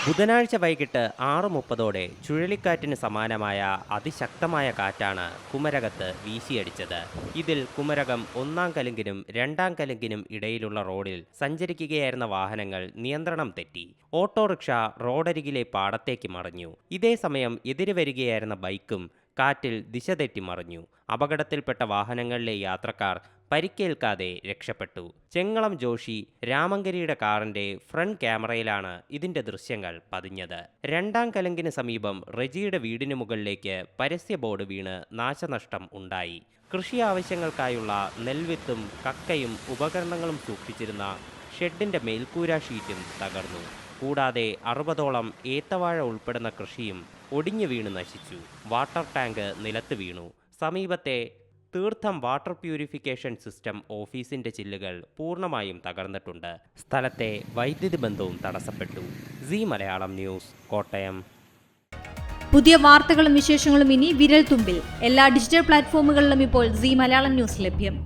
ബുധനാഴ്ച വൈകിട്ട് 6:30 ചുഴലിക്കാറ്റിന് സമാനമായ അതിശക്തമായ കാറ്റാണ് കുമരകത്ത് വീശിയടിച്ചത്. ഇതിൽ കുമരകം 1-ാം കലുങ്കിനും 2-ാം കലുങ്കിനും ഇടയിലുള്ള റോഡിൽ സഞ്ചരിക്കുകയായിരുന്ന വാഹനങ്ങൾ നിയന്ത്രണം തെറ്റി. ഓട്ടോറിക്ഷ റോഡരികിലെ പാടത്തേക്ക് മറിഞ്ഞു. ഇതേ സമയം എതിരെ വരികയായിരുന്ന ബൈക്കും കാറ്റിൽ ദിശ തെറ്റി മറിഞ്ഞു. അപകടത്തിൽപ്പെട്ട വാഹനങ്ങളിലെ യാത്രക്കാർ പരിക്കേൽക്കാതെ രക്ഷപ്പെട്ടു. ചെങ്ങളം ജോഷി രാമങ്കരിയുടെ കാറിന്റെ ഫ്രണ്ട് ക്യാമറയിലാണ് ഇതിന്റെ ദൃശ്യങ്ങൾ പതിഞ്ഞത്. 2-ാം കലുങ്കിന് സമീപം റെജിയുടെ വീടിന് മുകളിലേക്ക് പരസ്യ ബോർഡ് വീണ് നാശനഷ്ടം ഉണ്ടായി. കൃഷി ആവശ്യങ്ങൾക്കായുള്ള നെൽവിത്തും കക്കയും ഉപകരണങ്ങളും സൂക്ഷിച്ചിരുന്ന ഷെഡിന്റെ മേൽക്കൂര ഷീറ്റും തകർന്നു. കൂടാതെ 60ഓളം ഏത്തവാഴ ഉൾപ്പെടുന്ന കൃഷിയും ഒടിഞ്ഞു വീണ് നശിച്ചു. വാട്ടർ ടാങ്ക് നിലത്ത് വീണു. സമീപത്തെ തീർത്ഥം വാട്ടർ പ്യൂരിഫിക്കേഷൻ സിസ്റ്റം ഓഫീസിന്റെ ചില്ലുകൾ പൂർണ്ണമായും തകർന്നിട്ടുണ്ട്. സ്ഥലത്തെ വൈദ്യുതി ബന്ധവും തടസ്സപ്പെട്ടു. Zee Malayalam news, Kottayam. പുതിയ വാർത്തകളും വിശേഷങ്ങളും ഇനി വിരൽ തുമ്പിൽ. എല്ലാ ഡിജിറ്റൽ പ്ലാറ്റ്ഫോമുകളിലും ഇപ്പോൾ സീ മലയാളം ന്യൂസ് ലഭ്യം.